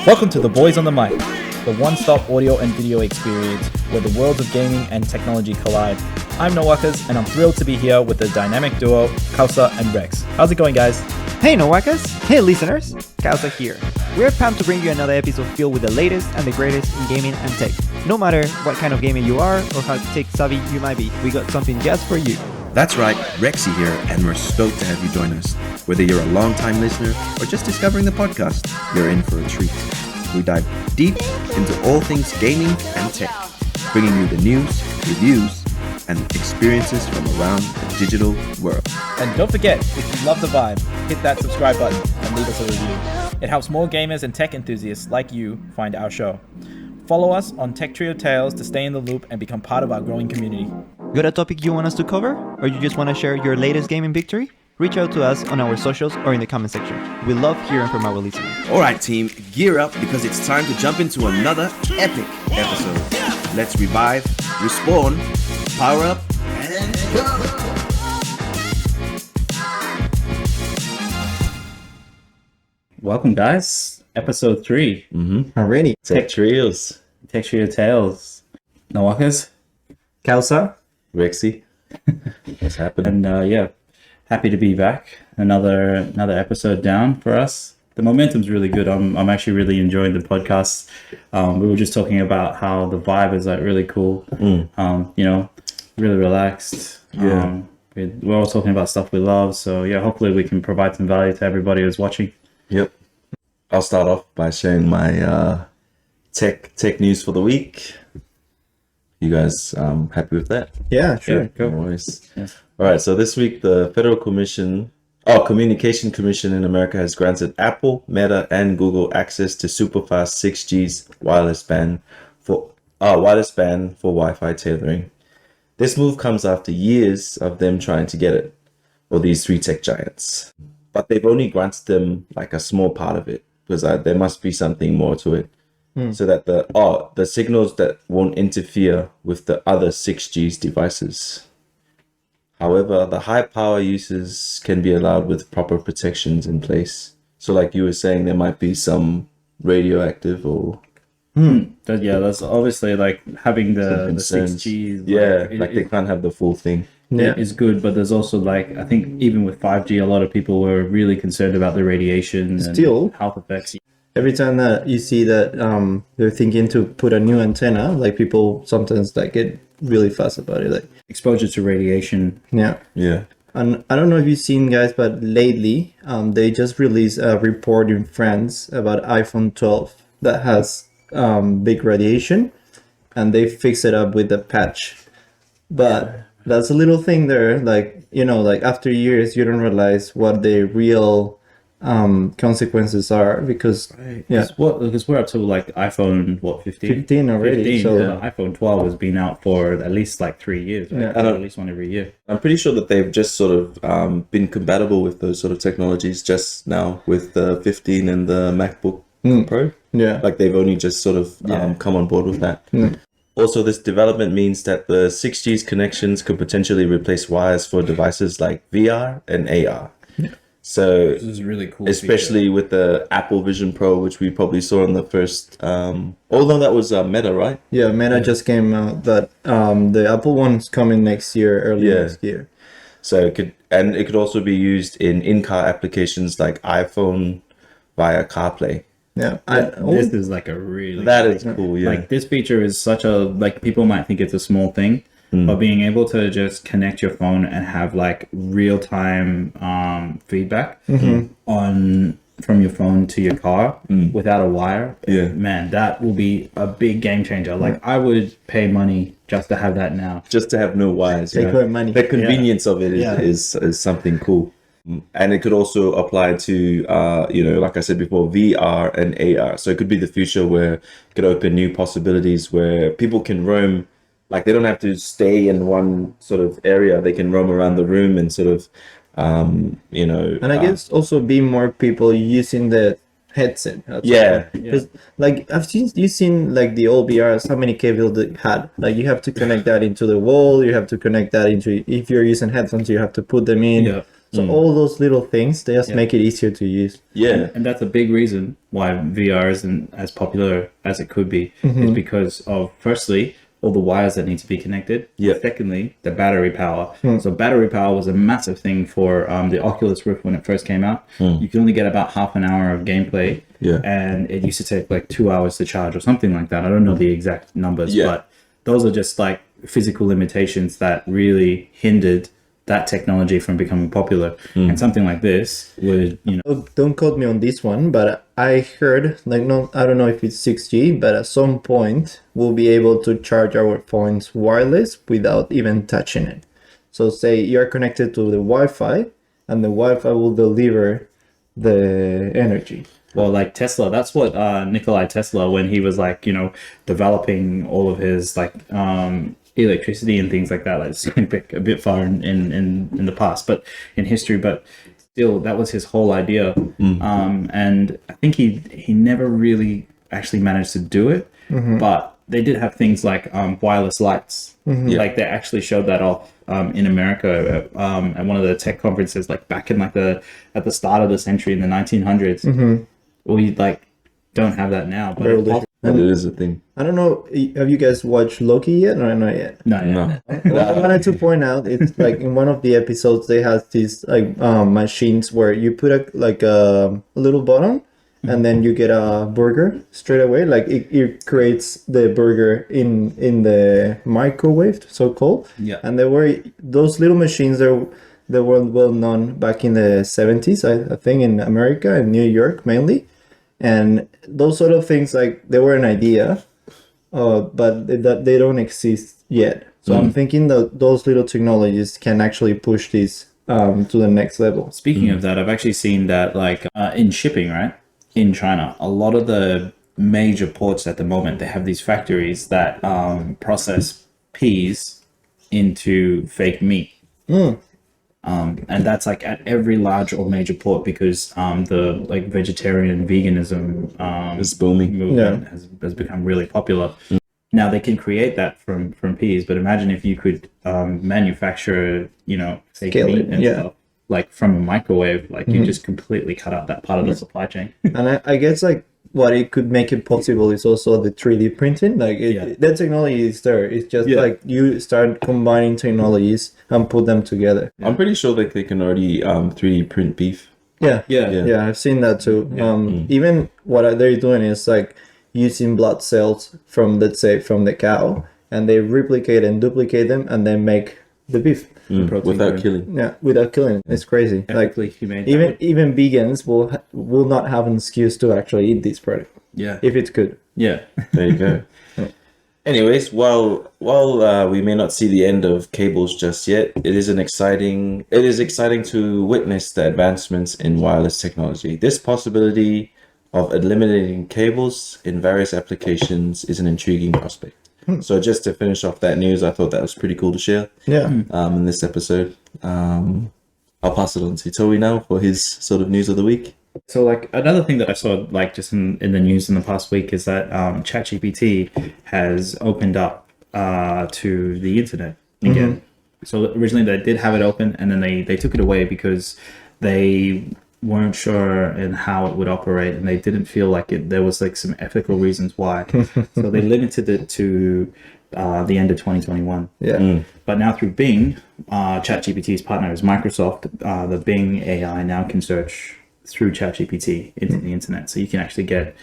Welcome to The Boys on the Mic, the one-stop audio and video experience where the worlds of gaming and technology collide. I'm Nowakas, and I'm thrilled to be here with the dynamic duo, Kausa and Rex. How's it going, guys? Hey Nowakas! Hey listeners! Kausa here. We're pumped to bring you another episode filled with the latest and the greatest in gaming and tech. No matter what kind of gamer you are or how tech-savvy you might be, we got something just for you. That's right, Rexy here, and we're stoked to have you join us. Whether you're a long-time listener or just discovering the podcast, you're in for a treat. We dive deep into all things gaming and tech, bringing you the news, reviews, and experiences from around the digital world. And don't forget, if you love the vibe, hit that subscribe button and leave us a review. It helps more gamers and tech enthusiasts like you find our show. Follow us on Tech Trio Tales to stay in the loop and become part of our growing community. Got a topic you want us to cover? Or you just want to share your latest gaming victory? Reach out to us on our socials or in the comment section. We love hearing from our listeners. Alright team, gear up because it's time to jump into another epic episode. Let's revive, respawn, power up, and go! Welcome, guys. Episode 3. Already. Tech Trio Tales. Nawakas. Kausa. Rexy, what's happening? And happy to be back. Another episode down for us. The momentum's really good. I'm actually really enjoying the podcast. We were just talking about how the vibe is like really cool. Really relaxed. Yeah. We're all talking about stuff we love. So yeah, hopefully we can provide some value to everybody who's watching. Yep. I'll start off by sharing my tech news for the week. You guys happy with that? Yeah, sure. Yeah, go. No worries. Yeah. All right, so this week the Federal Communication Commission in America has granted Apple, Meta, and Google access to superfast 6G's wireless band for Wi-Fi tethering. This move comes after years of them trying to get it, or these three tech giants. But they've only granted them like a small part of it, because there must be something more to it. So that the signals that won't interfere with the other 6G's devices. However, the high power uses can be allowed with proper protections in place. So like you were saying, there might be some radioactive or... That's obviously like having the concerns. 6G. Yeah, they can't have the full thing. Yeah, is good, but there's also like I think even with 5G, a lot of people were really concerned about the radiation Still. and health effects. Every time that you see that they're thinking to put a new antenna, like people sometimes like get really fussed about it. Like Exposure to radiation. yeah. Yeah. And I don't know if you've seen, guys, but lately they just released a report in France about iPhone 12 that has big radiation, and they fix it up with a patch. But that's a little thing there, like after years you don't realize what the real consequences are because Because we're up to like iPhone 15 already. 15, So iPhone 12 has been out for at least like 3 years, right? Yeah. At least one every year. I'm pretty sure that they've just sort of been compatible with those sort of technologies just now with the 15 and the MacBook Pro. yeah. Like they've only just sort of come on board with that. Also, this development means that the 6G's connections could potentially replace wires for devices like VR and AR. So, This is really cool. especially with the Apple Vision Pro, which we probably saw in the first, although that was Meta, right? Yeah, Meta just came out that the Apple one's coming next year, early next year. So it could also be used in in-car applications like iPhone via CarPlay. Yeah, This is like a really That is cool, yeah. Like this feature is such a like people might think it's a small thing, but being able to just connect your phone and have like real time feedback on from your phone to your car without a wire, man, that will be a big game changer. Like I would pay money just to have that now. Just to have no wires. Take your money. The convenience of it is something cool. And it could also apply to, like I said before, VR and AR. So it could be the future where it could open new possibilities where people can roam. Like they don't have to stay in one sort of area. They can roam around the room and sort of, And I guess also be more people using the headset. Because like you've seen like the old VRs, how many cables they had. Like you have to connect that into the wall. You have to connect that into, if you're using headphones, you have to put them in. Yeah. So all those little things, they just make it easier to use. Yeah. And that's a big reason why VR isn't as popular as it could be, is because of, firstly, all the wires that need to be connected. Yeah. Secondly, the battery power. So battery power was a massive thing for the Oculus Rift when it first came out. You can only get about half an hour of gameplay. Yeah. And it used to take like 2 hours to charge or something like that. I don't know the exact numbers, Yeah. but those are just like physical limitations that really hindered that technology from becoming popular. And something like this would, Don't quote me on this one, but I heard, like, no, I don't know if it's 6G, but at some point we'll be able to charge our phones wireless without even touching it. So say you're connected to the Wi-Fi, and the Wi-Fi will deliver the energy. well, like Tesla, that's what Nikolai Tesla, when he was like, developing all of his like electricity and things like that, like it's going a bit far in the past, but in history, but still that was his whole idea. And I think he never really actually managed to do it, but they did have things like wireless lights. Like they actually showed that off in America at one of the tech conferences, like back in like at the start of the century in the 1900s. We like don't have that now, but But it is a thing. I don't know, have you guys watched Loki yet? No, not yet. no. What I wanted to point out, it's like in one of the episodes they have these like machines where you put a little button and then you get a burger straight away. Like it creates the burger in the microwave, so called. Yeah. And those little machines they were well known back in the 70s, I think, in America and New York mainly. And those sort of things, like, they were an idea, but they don't exist yet. So I'm thinking that those little technologies can actually push this to the next level. Speaking of that, I've actually seen that like in shipping, right? In China, a lot of the major ports at the moment, they have these factories that process peas into fake meat. And that's like at every large or major port, because the like vegetarian veganism It's booming. movement has become really popular. Now they can create that from peas, but imagine if you could manufacture, fake Scale meat it, and yeah. stuff like from a microwave. Like you just completely cut out that part of the supply chain. And I guess like what it could make it possible is also the 3D printing. Like that technology is there. It's just like you start combining technologies and put them together. I'm pretty sure that they can already 3D print beef. Yeah, Yeah. I've seen that too. Even what they're doing is like using blood cells from, let's say, from the cow, and they replicate and duplicate them, and then make the beef. Without killing. Yeah, without killing. It's crazy. Ethically humane. Even vegans will not have an excuse to actually eat this product Yeah. if it's good. Yeah. There you go. Anyways, while we may not see the end of cables just yet, it is exciting to witness the advancements in wireless technology. This possibility of eliminating cables in various applications is an intriguing prospect. So just to finish off that news, I thought that was pretty cool to share Yeah. in this episode. I'll pass it on to Toby now for his sort of news of the week. So like another thing that I saw like just in the news in the past week is that ChatGPT has opened up to the internet again. So originally they did have it open, and then they took it away because they weren't sure in how it would operate, and they didn't feel like there was like some ethical reasons why. So they limited it to the end of 2021. Yeah. But now through Bing, ChatGPT's partner is Microsoft. The Bing AI now can search through ChatGPT into the internet, so you can actually get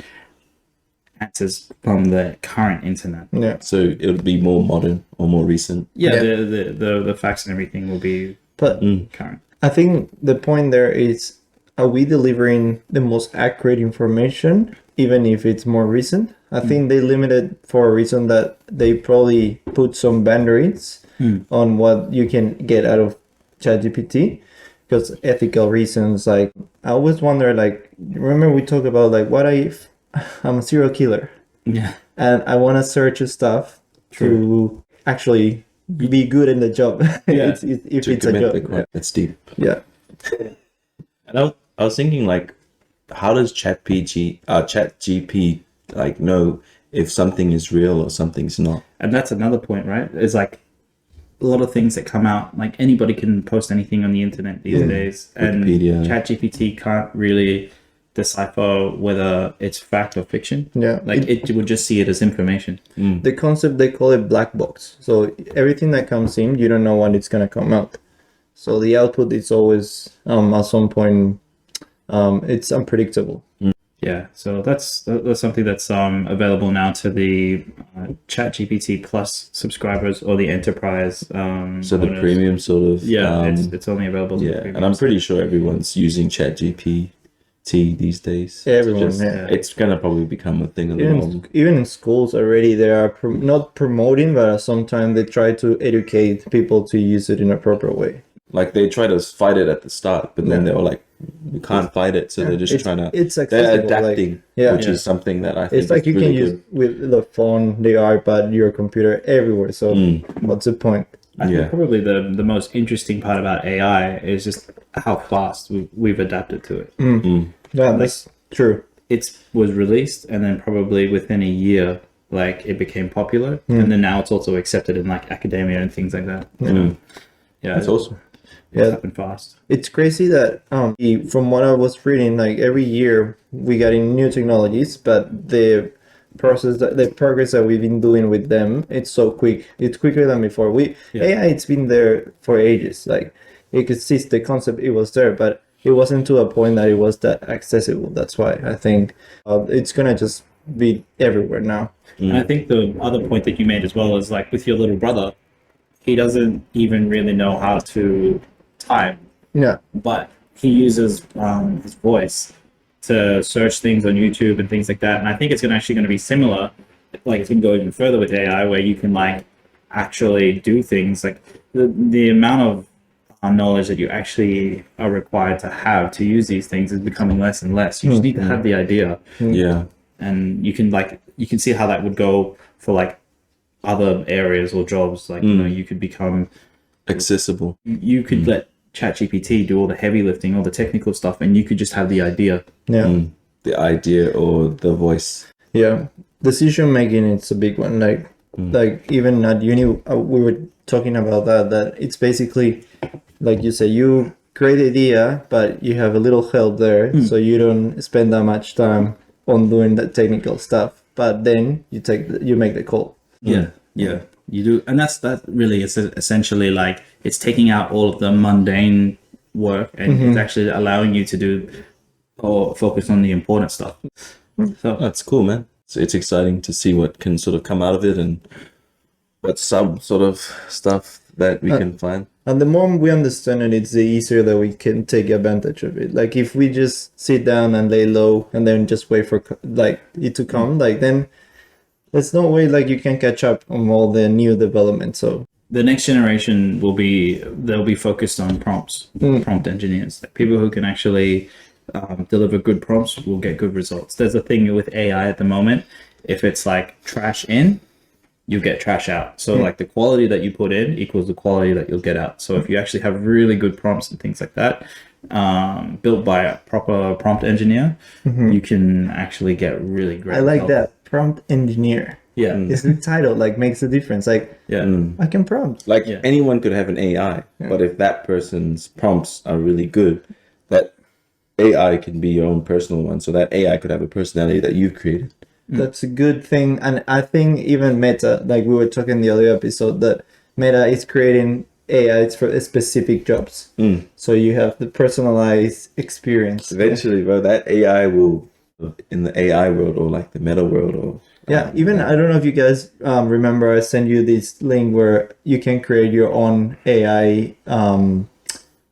answers from the current internet. Yeah. So it would be more modern or more recent. Yeah, the facts and everything will be But current. I think the point there is, are we delivering the most accurate information, even if it's more recent? I think they limited for a reason that they probably put some boundaries on what you can get out of ChatGPT, because ethical reasons. Like, I always wonder, like, remember we talked about, like, what if I'm a serial killer Yeah. and I want to search stuff to actually be good in the job? Yeah. if To it's a commit job. the crime. That's deep. Yeah. And I was thinking, like, how does ChatGPT like know if something is real or something's not? And that's another point, right? It's like a lot of things that come out, like anybody can post anything on the internet these days, and Wikipedia. ChatGPT can't really decipher whether it's fact or fiction. Yeah. Like it would just see it as information. The concept, they call it black box. So everything that comes in, you don't know when it's gonna come out. So the output is always at some point it's unpredictable. Yeah, so that's something that's available now to the ChatGPT Plus subscribers or the enterprise. So the owners. premium sort of. Yeah, it's only available. To the Yeah, premium. and I'm pretty sure everyone's using ChatGPT these days. Everyone, It's yeah. It's gonna probably become a thing of the norm. Even in schools already, they are not promoting, but sometimes they try to educate people to use it in a proper way. Like they try to fight it at the start, but then they were like, "We can't fight it," so they're just trying to. It's They're accessible, adapting, like, which is something that I think it's like is you really can use with the phone, the iPad, your computer, everywhere. So what's the point? I think probably the most interesting part about AI is just how fast we've adapted to it. Yeah, that's true. It was released, and then probably within a year, like it became popular, and then now it's also accepted in like academia and things like that. Yeah, That's awesome. It's happened fast. It's crazy that from what I was reading, like every year we getting new technologies, but the progress that we've been doing with them, it's so quick. It's quicker than before. AI, it's been there for ages. Like it exists, the concept, it was there, but it wasn't to a point that it was that accessible. That's why I think it's gonna just be everywhere now. And I think the other point that you made as well is like with your little brother, he doesn't even really know how to type, Yeah. but he uses his voice to search things on YouTube and things like that. And I think it's actually going to be similar. Like it's going to go even further with AI, where you can like actually do things. Like the amount of knowledge that you actually are required to have to use these things is becoming less and less. You just need to have the idea, Yeah, and you can see how that would go for like other areas or jobs. Like you know, you could become accessible. you could let ChatGPT do all the heavy lifting, all the technical stuff, and you could just have the idea. Yeah. The idea or the voice. Yeah, decision making, it's a big one. Like even at uni, we were talking about that it's basically like you say, you great idea, but you have a little help there, so you don't spend that much time on doing that technical stuff. But then you make the call. Yeah, you do, and that really is essentially like it's taking out all of the mundane work and it's actually allowing you to do or focus on the important stuff. So That's cool, man. So it's exciting to see what can sort of come out of it and what some sort of stuff that we can find. And the more we understand it, it's the easier that we can take advantage of it. Like if we just sit down and lay low and then just wait for like it to come, like then there's no way like you can catch up on all the new development. So the next generation they'll be focused on prompts, prompt engineers, like people who can actually deliver good prompts will get good results. There's a thing with AI at the moment. If it's like trash in, you get trash out. So like the quality that you put in equals the quality that you'll get out. So if you actually have really good prompts and things like that, built by a proper prompt engineer, you can actually get really great. I like results. that prompt engineer. Yeah. It's the title like makes a difference. Like I can prompt. Like anyone could have an AI, but if that person's prompts are really good, that AI can be your own personal one. So that AI could have a personality that you've created. That's a good thing. And I think even Meta, like we were talking the other episode, that Meta is creating AI for specific jobs. So you have the personalized experience. Eventually, bro, that AI will, in the AI world or like the meta world or... Even I don't know if you guys remember, I sent you this link where you can create your own AI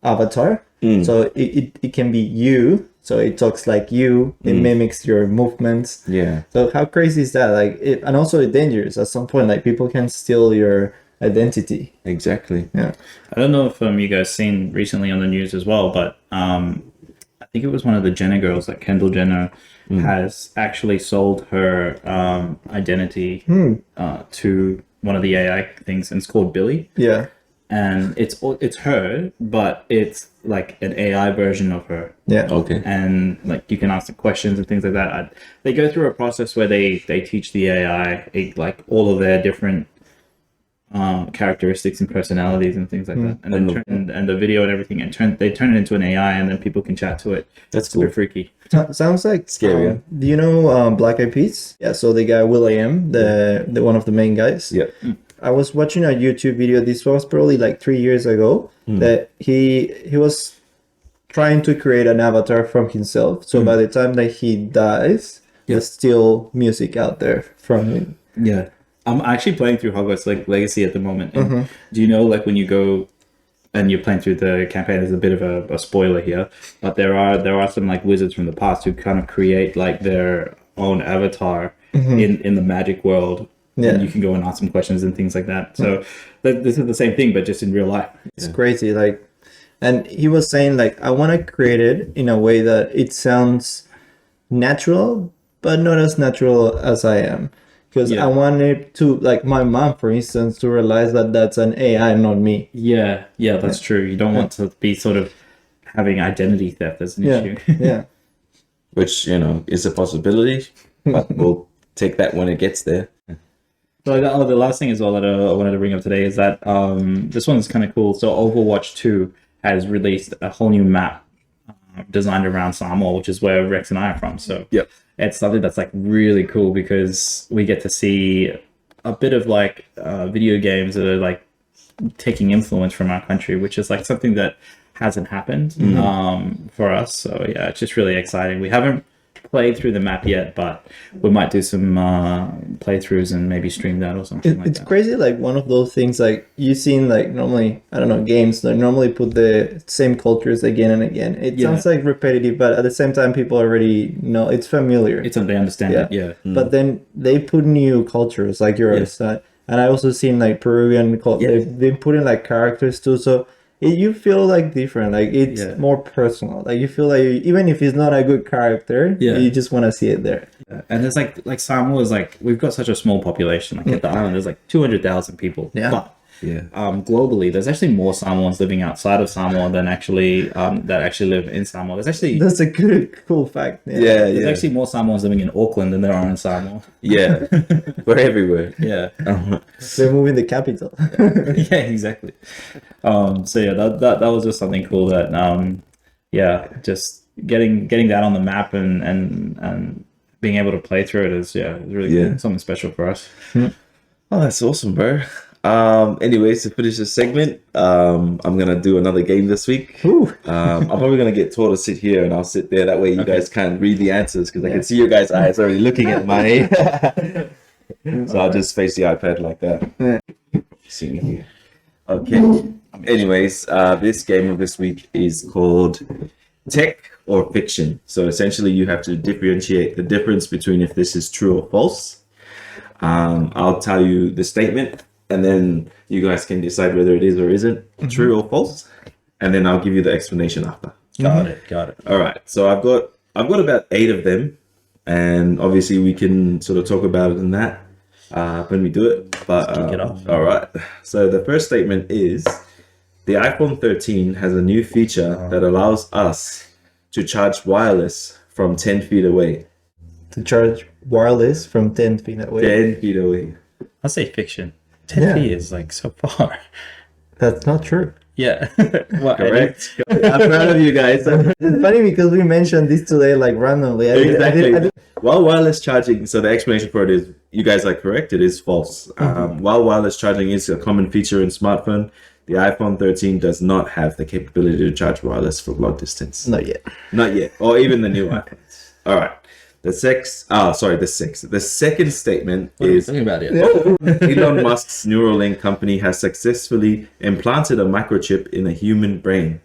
avatar. So it can be you. So it talks like you. It mimics your movements. Yeah. So how crazy is that? Like, and also dangerous at some point. Like people can steal your identity. Exactly. Yeah. I don't know if you guys seen recently on the news as well, but I think it was one of the Jenner girls, like Kendall Jenner, has actually sold her identity to one of the AI things, and it's called Billy. Yeah. And it's her, but it's like an AI version of her. Yeah. Okay. And like you can ask the questions and things like that. They go through a process where they teach the AI like all of their different characteristics and personalities and things like that, and then and the video and everything, and they turn it into an AI, and then people can chat to it. That's It's a bit freaky. Sounds like Scary. Do you know Black Eyed Peas? Yeah, so the guy Will.i.am, the one of the main guys. Yeah. I was watching a YouTube video. This was probably like 3 years ago. That he was trying to create an avatar from himself. So by the time that he dies, there's still music out there from him. Yeah, I'm actually playing through Hogwarts Legacy at the moment. And do you know, like, when you go and you're playing through the campaign, there's a bit of a spoiler here, but there are some like wizards from the past who kind of create like their own avatar in the magic world. Yeah. And you can go and ask some questions and things like that. So this is the same thing, but just in real life. It's crazy. Like, and he was saying like, I want to create it in a way that it sounds natural, but not as natural as I am. Because I wanted to, like my mom, for instance, to realize that that's an AI, not me. Yeah, that's true. You don't want to be sort of having identity theft as an issue. Yeah. Which, is a possibility, but we'll take that when it gets there. So the last thing as well that I wanted to bring up today is that this one's kind of cool. So Overwatch 2 has released a whole new map designed around Samoa, which is where Rex and I are from. So it's something that's like really cool because we get to see a bit of like video games that are like taking influence from our country, which is like something that hasn't happened for us. So yeah, it's just really exciting. We haven't played through the map yet, but we might do some playthroughs and maybe stream that or something like that. It's crazy, like one of those things, like you've seen like normally, I don't know, games that normally put the same cultures again and again. It sounds like repetitive, but at the same time people already know, it's familiar. They understand it, But then they put new cultures like yours. And I also seen like Peruvian culture, they put in like characters too, so you feel like different, like it's more personal, like you feel like even if it's not a good character, you just want to see it there. And there's like Samoa is like, we've got such a small population, like at the island there's like 200,000 people, but globally there's actually more Samoans living outside of Samoa than actually that actually live in Samoa. That's a cool fact. There's actually more Samoans living in Auckland than there are in Samoa. We're everywhere. They're moving the capital. Exactly. So that was just something cool that just getting that on the map and being able to play through it is really cool. Something special for us. Oh, that's awesome, bro. Anyways, to finish this segment, I'm gonna do another game this week. I'm probably gonna get Tor to sit here and I'll sit there. That way you guys can read the answers because I can see your guys' eyes already looking at my. So I'll just face the iPad like that. See me here. Okay. Anyways, this game of this week is called Tech or Fiction. So essentially, you have to differentiate the difference between if this is true or false. I'll tell you the statement, and then you guys can decide whether it is or isn't true or false, and then I'll give you the explanation after. Got it. All right. So I've got about 8 of them, and obviously we can sort of talk about it in that when we do it. But kick it off. All right. So the first statement is the iPhone 13 has a new feature that allows us to charge wireless from 10 feet away. To charge wireless from 10 feet away. 10 feet away. I'll say fiction. 10 feet is like so far. That's not true. Well, Correct. I'm proud of you guys. It's funny because we mentioned this today like randomly. Exactly. While wireless charging, so the explanation for it is, you guys are correct, it is false. While wireless charging is a common feature in smartphone, the iPhone 13 does not have the capability to charge wireless for long distance. Not yet. Not yet. Or even the new iPhones. All right. The second statement is talking about it. Elon Musk's Neuralink company has successfully implanted a microchip in a human brain,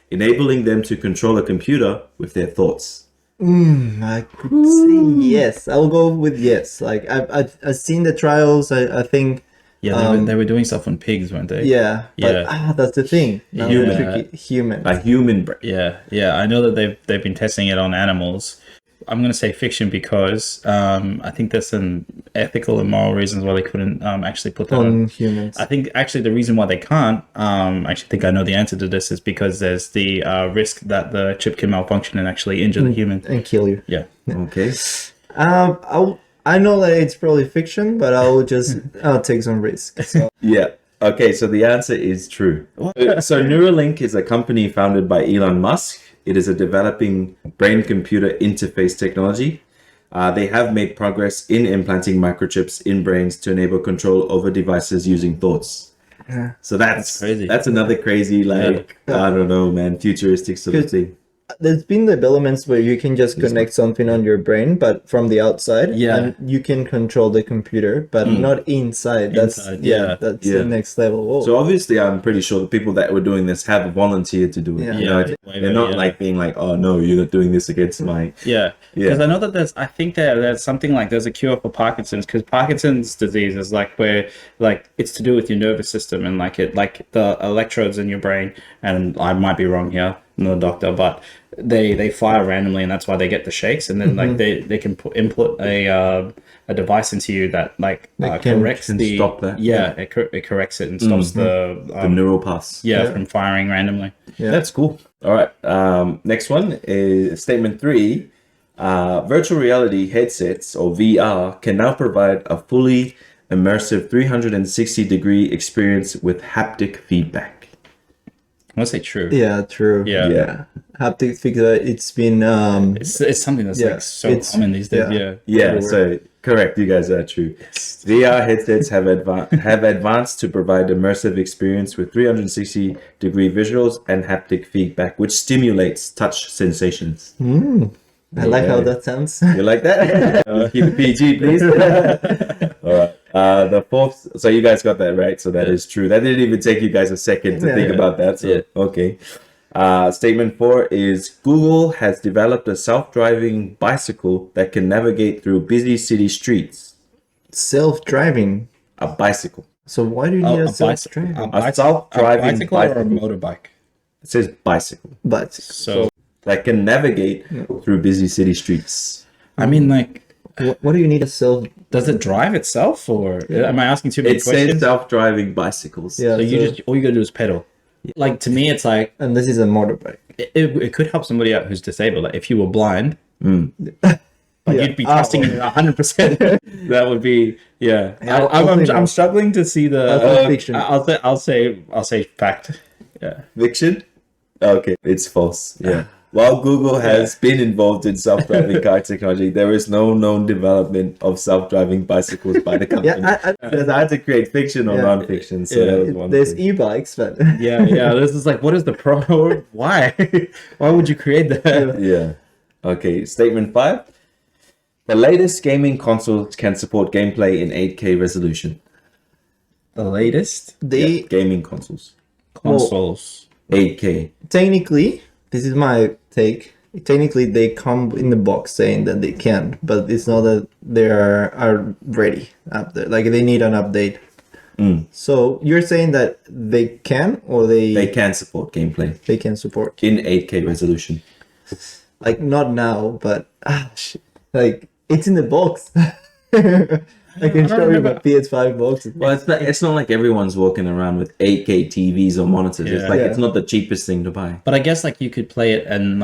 enabling them to control a computer with their thoughts. I could say yes. I'll go with yes. Like I've seen the trials. I think. Yeah, they were doing stuff on pigs, weren't they? Yeah. But that's the thing. Human. A human brain. Yeah. I know that they've been testing it on animals. I'm going to say fiction because I think there's some ethical and moral reasons why they couldn't actually put that on humans. I think actually the reason why they can't, actually think I know the answer to this, is because there's the risk that the chip can malfunction and actually injure the human. And kill you. Yeah. Okay. I know that it's probably fiction, but I'll take some risk. So Yeah. Okay, so the answer is true. So Neuralink is a company founded by Elon Musk. It is a developing brain-computer interface technology. They have made progress in implanting microchips in brains to enable control over devices using thoughts. So that's crazy. That's another crazy, like, I don't know, man, futuristic sort of thing. there's been developments where you can just connect something on your brain, but from the outside, Yeah. and you can control the computer, but not inside. That's Inside, yeah. that's Yeah. the next level. Whoa. So obviously, I'm pretty sure the people that were doing this have volunteered to do it. Yeah. You know, Yeah. they're not Yeah. like being like, "Oh no, you're not doing this against my." Yeah, because I know that I think that there's something like there's a cure for Parkinson's, because Parkinson's disease is like where like it's to do with your nervous system, and like the electrodes in your brain, and I might be wrong here, I'm not a doctor, but they fire randomly, and that's why they get the shakes, and then like they can input a device into you that like corrects can the stop that. Yeah, it corrects it and stops the neural paths. from firing randomly. Yeah. That's cool. All right. Next one is statement 3. Virtual reality headsets, or VR, can now provide a fully immersive 360-degree experience with haptic feedback. I want to say true. Yeah, true. Yeah. Haptic feedback. It's been It's something that's like so it's- common these days. yeah. Yeah, so correct. You guys are true. VR headsets have advanced to provide immersive experience with 360-degree visuals and haptic feedback, which stimulates touch sensations. I like how that sounds. You like that? Keep it PG, please. All right. The fourth. So you guys got that right. So that is true. That didn't even take you guys a second to think about that. So okay. Statement 4 is Google has developed a self-driving bicycle that can navigate through busy city streets. Self-driving. A bicycle. So why do you need a self-driving? A self-driving bicycle or a bicycle. motorbike? It says bicycle But So that can navigate through busy city streets. I mean, like, what do you need a self? does it drive itself, or am I asking too many It says questions? self-driving bicycles. Yeah. So you just all you gotta do is pedal. Like, to me, it's like And this is a motorbike. it could help somebody out who's disabled. Like, if you were blind, but you'd be trusting it 100%. That would be I'm struggling to see the. Fiction. I'll say fact. Yeah. Fiction? Okay, it's false. Yeah. While Google has been involved in self-driving car technology, there is no known development of self-driving bicycls by the company. Because I had to create fiction or non-fiction, so that was one There's thing. e-bikes, but Yeah. This is like, what is the pro? Why? Why would you create that? Yeah. Okay, statement 5. The latest gaming consoles can support gameplay in 8K resolution. The latest they Gaming consoles. consoles. 8K. technically, this is my take. Technically, they come in the box saying that they can, but it's not that they are ready up there. Like they need an update. So you're saying that they can, or They can support gameplay they can support, in 8K resolution. like not now, but like it's in the box. I can show you my PS5 box. Well, it's not like everyone's walking around with 8K TVs or monitors. It's like Yeah. it's not the cheapest thing to buy. But I guess like you could play it and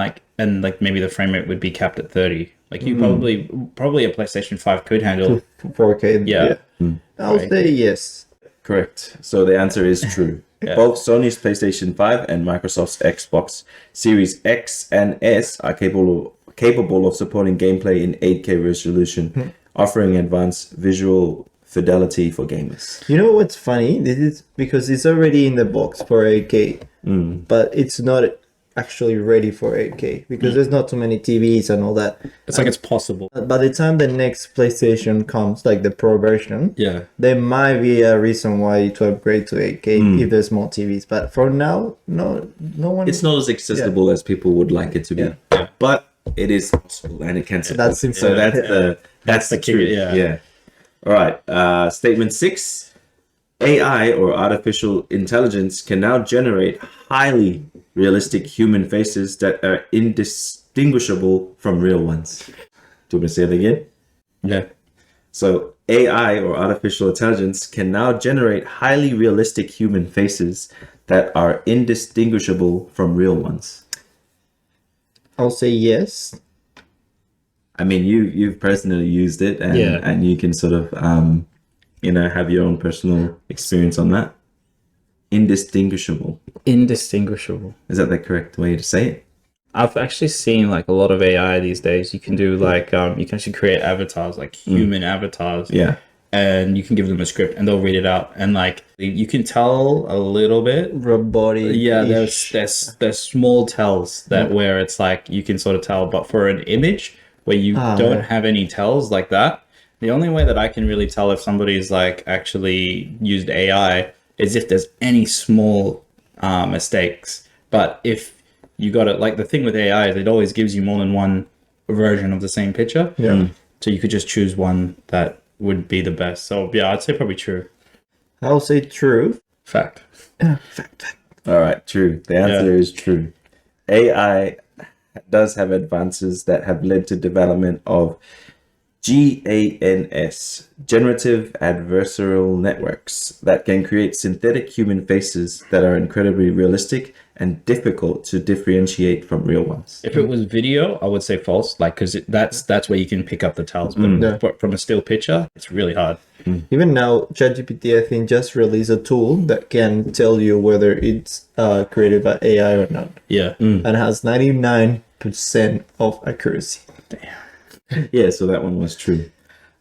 maybe the frame rate would be capped at 30. Like you probably a PlayStation 5 could handle. 4K. Yeah. I'll Right. say yes. Correct. So the answer is true. Both Sony's PlayStation 5 and Microsoft's Xbox Series X and S are capable of supporting gameplay in 8K resolution, offering advanced visual fidelity for gamers. You know what's funny? This is because it's already in the box for 8K, but it's not actually ready for 8K because there's not too many TVs and all that. It's like it's possible. By the time the next PlayStation comes, like the Pro version, Yeah. there might be a reason why to upgrade to 8K if there's more TVs. But for now, no one. It's not as accessible as people would like it to be, but it is possible and it can support. That's it. So that's the key, truth. yeah. All right. Statement 6. AI, or artificial intelligence, can now generate highly realistic human faces that are indistinguishable from real ones. Do you want me to say that again? Yeah. So AI, or artificial intelligence, can now generate highly realistic human faces that are indistinguishable from real ones. I'll say yes. I mean, you've personally used it, and Yeah. and you can sort of have your own personal experience on that. Indistinguishable. Indistinguishable. Is that the correct way to say it? I've actually seen like a lot of AI these days. You can do like you can actually create avatars, like human avatars. Yeah. And you can give them a script and they'll read it out. And like you can tell a little bit. Robotic. Yeah, there's small tells that where it's like you can sort of tell, but for an image where you don't have any tells like that, the only way that I can really tell if somebody's like actually used AI is if there's any small mistakes. But if you got it, like the thing with AI is it always gives you more than one version of the same picture. Yeah. So you could just choose one that would be the best. So yeah, I'd say probably true. I'll say true. Fact. Fact. All right, true. The answer is true. AI does have advances that have led to development of GANs, generative adversarial networks, that can create synthetic human faces that are incredibly realistic and difficult to differentiate from real ones. If it was video, I would say false, like because that's where you can pick up the tells. But from a still picture, it's really hard. Even now, ChatGPT, I think, just released a tool that can tell you whether it's created by AI or not. Yeah. And has 99% of accuracy. Yeah, so that one was true.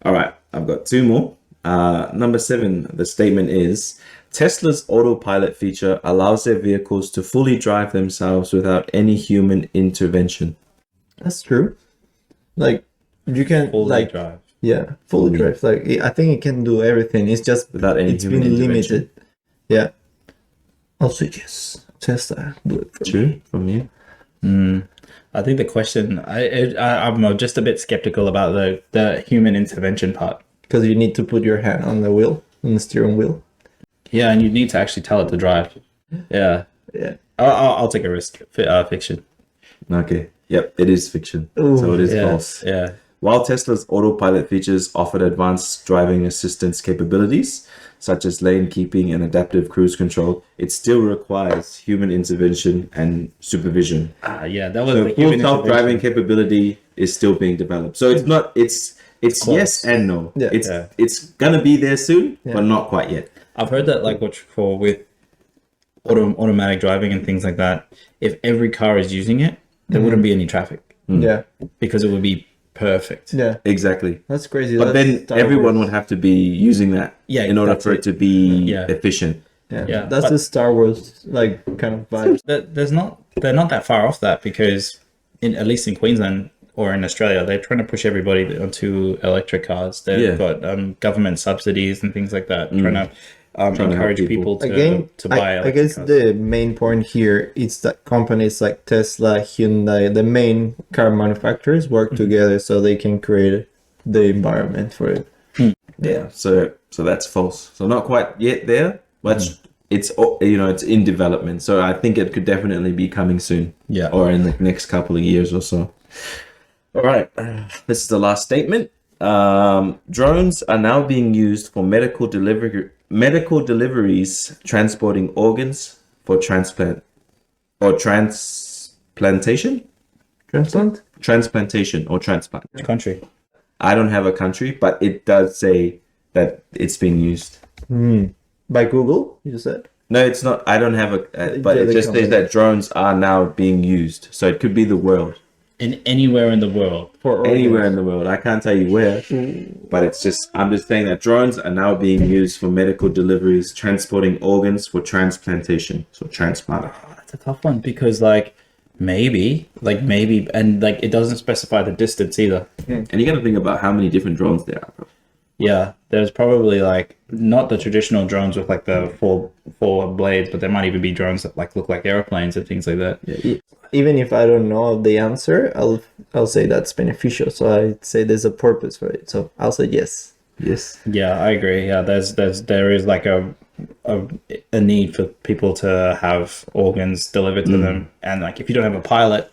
All right, I've got two more. Number 7, the statement is, Tesla's autopilot feature allows their vehicles to fully drive themselves without any human intervention. That's true. Like, you can Fully drive. Yeah, fully drive. Like, I think it can do everything. It's just Without any it's human been intervention. limited. Yeah. Also, yes, Tesla do it for me. True from you? I think the question, I'm just a bit skeptical about the human intervention part. Because you need to put your hand on the wheel, on the steering wheel. Yeah, and you need to actually tell it to drive. Yeah. Yeah. I'll take a risk. Fiction. Okay. Yep, it is fiction. Ooh, so it is Yeah. false. Yeah. While Tesla's autopilot features offered advanced driving assistance capabilities, such as lane keeping and adaptive cruise control, it still requires human intervention and supervision. Yeah, that was So the full human self-driving intervention. capability is still being developed. So it's not, it's close. yes and no. Yeah. It's gonna be there soon, Yeah. but not quite yet. I've heard that like with automatic driving and things like that, if every car is using it, there wouldn't be any traffic Yeah. because it would be perfect. Yeah. Exactly. That's crazy. But That's then Star everyone Wars. would have to be using that Yeah, in order that's for it to be Yeah. efficient. Yeah. Yeah, That's but- the Star Wars like kind of vibe. They're not that far off that because at least in Queensland or in Australia, they're trying to push everybody onto electric cars. They've Yeah. got government subsidies and things like that, trying to help encourage people. people Again, to buy I electric guess cars. the main point here is that companies like Tesla, Hyundai, the main car manufacturers work together so they can create the environment for it. Yeah. So that's false. So not quite yet there, but it's it's in development. So I think it could definitely be coming soon. Yeah. Or in the next couple of years or so. All right. This is the last statement. Drones are now being used for medical deliveries, transporting organs for transplant or transplantation. Transplantation or transplant. Which country? I don't have a country, but it does say that it's being used. By Google, you said? No, it's not. I don't have but it just says that drones are now being used. So it could be the world. In anywhere in the world. For Anywhere in the world. I can't tell you where, but I'm just saying that drones are now being used for medical deliveries, transporting organs for transplantation. So transplant. That's a tough one because maybe, and like it doesn't specify the distance either. And you got to think about how many different drones there are. Bro. Yeah, there's probably like not the traditional drones with like the four blades, but there might even be drones that like look like airplanes and things like that. Yeah. Even if I don't know the answer, I'll say that's beneficial. So I'd say there's a purpose for it. So I'll say yes. Yes. Yeah, I agree. Yeah, there is like a need for people to have organs delivered to them, and like if you don't have a pilot,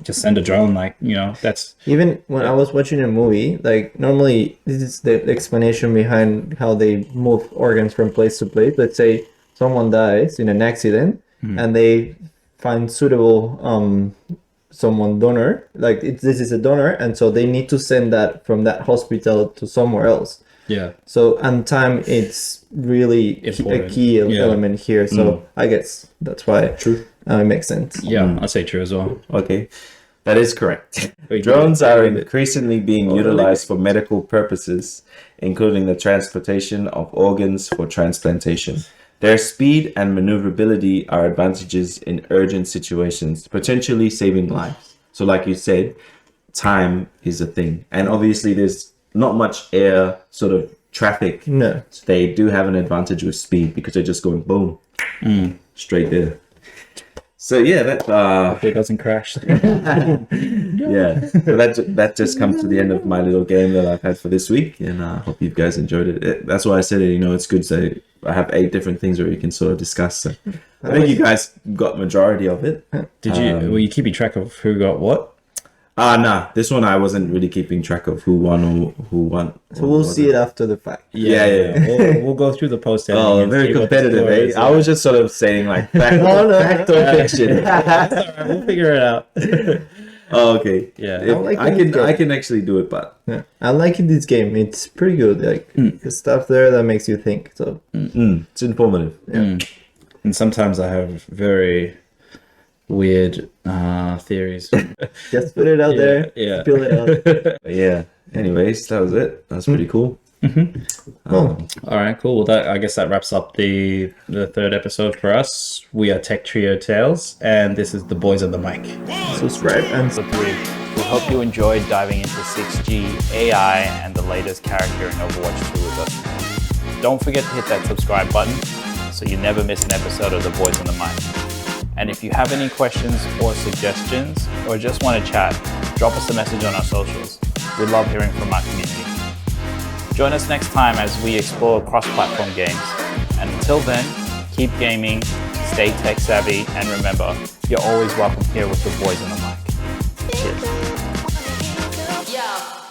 just send a drone. Like that's Even when I was watching a movie, like normally this is the explanation behind how they move organs from place to place. Let's say someone dies in an accident and they find suitable someone donor, like this is a donor, and so they need to send that from that hospital to somewhere else. Yeah. So, and time, it's really Important. a key element here. So I guess that's why True. it makes sense. Yeah, I'd say true as well. Okay, that is correct. Wait, Drones are increasingly being utilized for medical purposes, including the transportation of organs for transplantation. Their speed and maneuverability are advantages in urgent situations, potentially saving lives. So like you said, time is a thing. And obviously there's not much air sort of traffic. No. So they do have an advantage with speed because they're just going boom, straight there. So yeah, that It doesn't crash. yeah. So that just comes to the end of my little game that I've had for this week, and I hope you guys enjoyed it. That's why I said it. You know, it's good. So I have 8 different things where you can sort of discuss. So I think you guys got majority of it. Did you? Were you keeping track of who got what? Nah. This one I wasn't really keeping track of who won or who won. So we'll see it after the fact. Yeah. We'll go through the post. Oh, very competitive, eh? I was just sort of saying like fact, fact or fiction. We'll figure it out. Oh, okay. Yeah. I can actually do it, but Yeah. I like this game. It's pretty good. Like the stuff there that makes you think. So it's informative. And sometimes I have very weird theories. just put it out there. Yeah. Spill it out. But yeah. Anyways, that was it. That's pretty cool. All right, cool. Well, I guess that wraps up the 3rd episode for us. We are Tech Trio Tales, and this is the Boys on the Mic. Subscribe and So 3. We hope you enjoyed diving into 6G, AI, and the latest character in Overwatch 2 with us. Don't forget to hit that subscribe button so you never miss an episode of the Boys on the Mic. And if you have any questions or suggestions, or just want to chat, drop us a message on our socials. We love hearing from our community. Join us next time as we explore cross-platform games. And until then, keep gaming, stay tech savvy, and remember, you're always welcome here with the Boys on the Mic. Cheers.